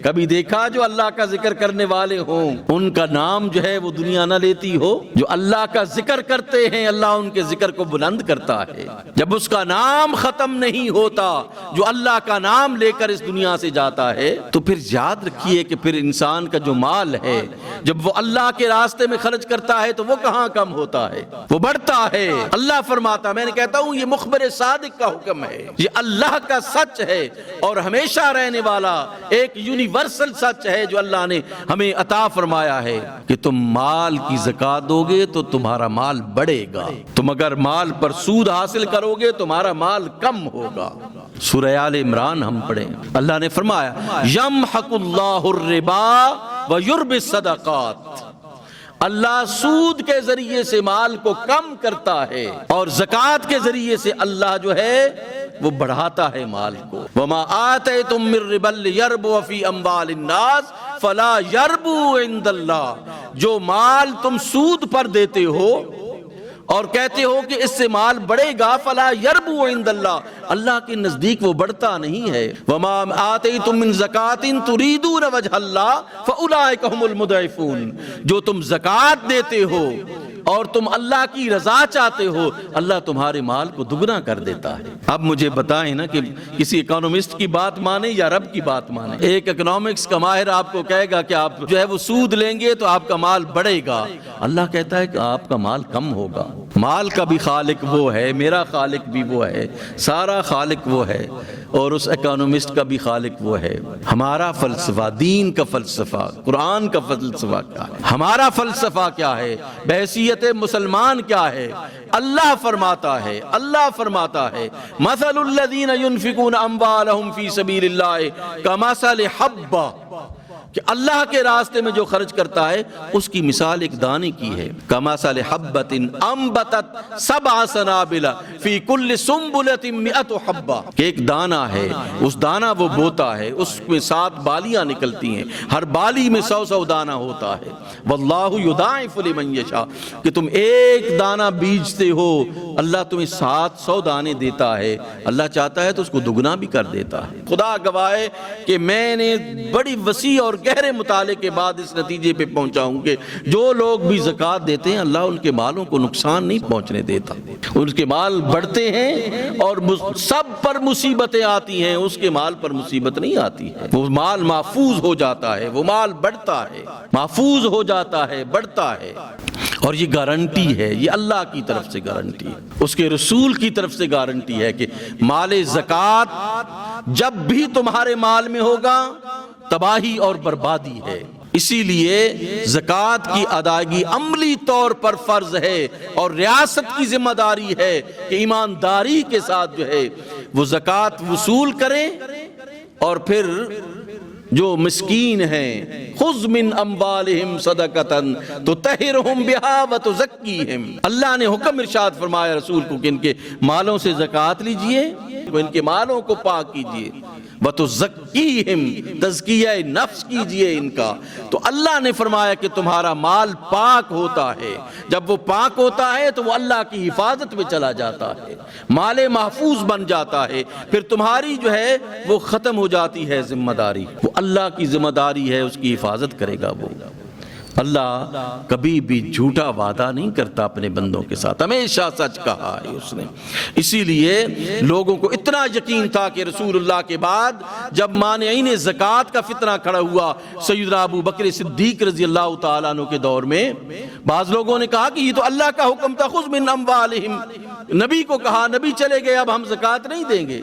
کبھی دیکھا جو اللہ کا ذکر کرنے والے ہوں ان کا نام جو ہے وہ دنیا نہ لیتی ہو؟ جو اللہ کا ذکر کرتے ہیں اللہ ان کے ذکر کو بلند کرتا ہے۔ جب اس کا نام ختم نہیں ہوتا، جو اللہ کا نام لے کر اس دنیا سے جاتا ہے، تو پھر یاد رکھیے کہ پھر انسان کا جو مال ہے جب وہ اللہ کے راستے میں خرچ کرتا ہے تو وہ کہاں کم ہوتا ہے، وہ بڑھتا ہے۔ اللہ فرماتا، میں نے کہتا ہوں یہ مخبر صادق کا حکم ہے، یہ اللہ کا سچ ہے اور ہمیشہ رہنے والا ایک یونیورسل سچ ہے جو اللہ نے ہمیں عطا فرمایا ہے کہ تم مال کی زکات دو گے تو تمہارا مال بڑھے گا، تم اگر مال پر سود حاصل کرو گے تمہارا مال کم ہوگا۔ سورہ آل عمران ہم پڑھیں، اللہ نے فرمایا یمحق اللہ الربا ویربی الصدقات، اللہ سود کے ذریعے سے مال کو کم کرتا ہے اور زکات کے ذریعے سے اللہ جو ہے وہ بڑھاتا ہے مال کو۔ وما آتیتم من ربا لیربو فی اموال الناس فلا یربو عند اللہ، جو مال تم سود پر دیتے ہو اور کہتے ہو کہ اس سے مال بڑھے گا، فلا یربو عند اللہ، اللہ کے نزدیک وہ بڑھتا نہیں ہے۔ وما آتیتم من زکات تریدون وجہ اللہ فاولئک هم المضعفون، جو تم زکات دیتے ہو اور تم اللہ کی رضا چاہتے ہو اللہ تمہارے مال کو دگنا کر دیتا ہے۔ اب مجھے بتائیں نا کہ کسی اکانومسٹ کی بات مانیں یا رب کی بات مانیں؟ ایک اکنامکس کا ماہر آپ کو کہے گا کہ آپ جو ہے وہ سود لیں گے تو آپ کا مال بڑھے گا، اللہ کہتا ہے کہ آپ کا مال کم ہوگا۔ مال کا بھی خالق وہ ہے، میرا خالق بھی وہ ہے، سارا خالق وہ ہے اور اس اکانومسٹ کا بھی خالق وہ ہے۔ ہمارا فلسفہ، دین کا فلسفہ، قرآن کا فلسفہ کیا ہے؟ ہمارا فلسفہ کیا ہے؟ بحیثیت مسلمان کیا ہے؟ اللہ فرماتا ہے مثل الذین ینفقون اموالہم فی سبیل اللہ کمثل حبہ، کہ اللہ کے راستے میں جو خرچ کرتا ہے اس کی مثال ایک دانے کی ہے، کمثل حبۃ انبتت سبع سنابل فی کل سنبلۃ مئۃ حبہ، کہ ایک دانہ ہے، اس دانہ وہ بوتا ہے، اس میں 7 بالیاں نکلتی ہیں، ہر بالی میں 100 دانہ ہوتا ہے۔ واللہ یضاعف لمن یشاء، کہ تم ایک دانہ بیجتے ہو اللہ تمہیں 700 دانے دیتا ہے، اللہ چاہتا ہے تو اس کو دگنا بھی کر دیتا ہے۔ خدا گواہ ہے کہ میں نے بڑی وسیع اور گہرے مطالعے کے بعد اس نتیجے پہ پہنچا ہوں کہ جو لوگ بھی زکوٰۃ دیتے ہیں اللہ ان کے مالوں کو نقصان نہیں پہنچنے دیتا، ان کے مال بڑھتے ہیں اور سب پر مصیبتیں آتی ہیں، اس کے مال پر مصیبت نہیں آتی ہے، وہ مال محفوظ ہو جاتا ہے، وہ مال بڑھتا ہے، محفوظ ہو جاتا ہے، بڑھتا ہے۔ اور یہ گارنٹی ہے، یہ اللہ کی طرف سے گارنٹی ہے، اس کے رسول کی طرف سے گارنٹی ہے کہ مال زکوٰۃ جب بھی تمہارے مال میں ہوگا تباہی اور بربادی ہے۔ اسی لیے زکوٰۃ کی ادائیگی عملی طور پر فرض ہے اور ریاست کی ذمہ داری ہے کہ ایمانداری کے ساتھ جو ہے وہ زکوٰۃ وصول کریں، اور پھر جو مسکین ہیں خذ من اموالہم صدقۃ تطہرہم بہا وتزکیہم، اللہ نے حکم ارشاد فرمایا رسول کو کہ ان کے مالوں سے زکوٰۃ لیجئے، ان کے مالوں کو پاک کیجئے، وتزکیہم، تزکیہ نفس کیجئے ان کا۔ تو اللہ نے فرمایا کہ تمہارا مال پاک ہوتا ہے، جب وہ پاک ہوتا ہے تو وہ اللہ کی حفاظت میں چلا جاتا ہے، مال محفوظ بن جاتا ہے، پھر تمہاری جو ہے وہ ختم ہو جاتی ہے ذمہ داری، وہ اللہ کی ذمہ داری ہے، اس کی حفاظت کرے گا وہ۔ اللہ کبھی بھی جھوٹا وعدہ نہیں کرتا اپنے بندوں کے ساتھ، ہمیشہ سچ کہا ہے اس نے۔ اسی لیے لوگوں کو اتنا یقین تھا کہ رسول اللہ کے بعد جب مانعین زکوٰۃ کا فتنہ کھڑا ہوا سیدنا ابو بکر صدیق رضی اللہ تعالیٰ عنہ کے دور میں، بعض لوگوں نے کہا کہ یہ تو اللہ کا حکم تھا خذ من اموالہم، نبی کو کہا، نبی چلے گئے، اب ہم زکوٰۃ نہیں دیں گے۔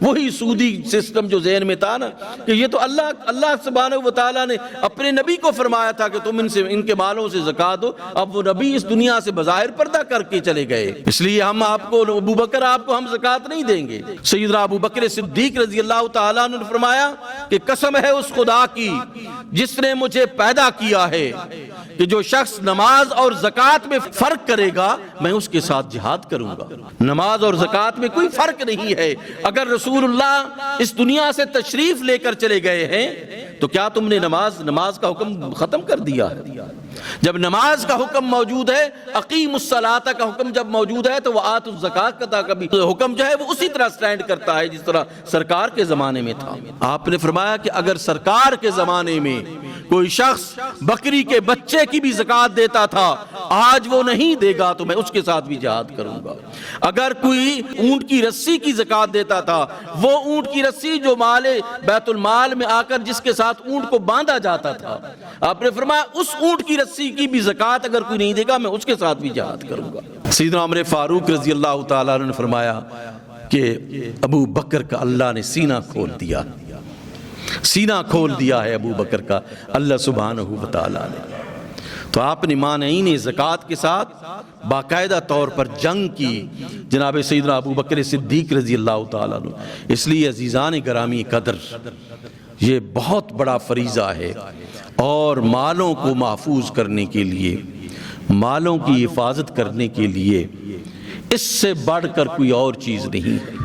وہی سودی سسٹم جو ذہن میں تھا نا کہ یہ تو اللہ سبحانہ و تعالیٰ نے اپنے نبی کو فرمایا تھا کہ تم ان کے مالوں سے زکوٰۃ دو، اب وہ نبی اس دنیا سے بظاہر پردہ کر کے چلے گئے، اس لیے ہم آپ کو ابو بکر آپ کو ہم زکوٰۃ نہیں دیں گے۔ سیدنا ابو بکر صدیق رضی اللہ تعالیٰ عنہ نے فرمایا کہ قسم ہے اس خدا کی جس نے مجھے پیدا کیا ہے کہ جو شخص نماز اور زکوٰۃ میں فرق کرے گا میں اس کے ساتھ جہاد کروں گا۔ نماز اور زکوٰۃ میں کوئی فرق نہیں ہے، اگر رسول اللہ اس دنیا سے تشریف لے کر چلے گئے ہیں تو کیا تم نے نماز کا حکم ختم کر دیا ہے؟ جب نماز کا حکم موجود ہے، اقیم الصلاۃ کا حکم جب موجود ہے، تو وہ آت الزکات کا بھی حکم جو ہے وہ اسی طرح سٹینڈ کرتا ہے جس طرح سرکار کے زمانے میں تھا۔ آپ نے فرمایا کہ اگر سرکار کے زمانے میں کوئی شخص بکری کے بچے کی بھی زکات دیتا تھا، آج وہ نہیں دے گا تو میں اس کے ساتھ بھی جہاد کروں گا۔ اگر کوئی اونٹ کی رسی کی زکات دیتا تھا، وہ اونٹ کی رسی جو مال بیت المال میں آ کر جس کے ساتھ اونٹ کو باندھا جاتا تھا، آپ نے فرمایا اس اونٹ کی رسی کی بھی زکات اگر کوئی نہیں دے گا میں اس کے ساتھ بھی جہاد کروں گا۔ سیدنا عمر فاروق رضی اللہ تعالیٰ عنہ نے فرمایا کہ ابو بکر کا اللہ نے سینہ کھول دیا، سینہ کھول دیا ہے ابو بکر کا اللہ سبحانہ و تعالیٰ نے۔ تو آپ نے مانعین زکوٰۃ کے ساتھ باقاعدہ طور پر جنگ کی جناب سیدنا ابو بکر صدیق رضی اللہ تعالیٰ عنہ۔ اس لیے عزیزان گرامی قدر، یہ بہت بڑا فریضہ ہے، اور مالوں کو محفوظ کرنے کے لیے، مالوں کی حفاظت کرنے کے لیے اس سے بڑھ کر کوئی اور چیز نہیں ہے۔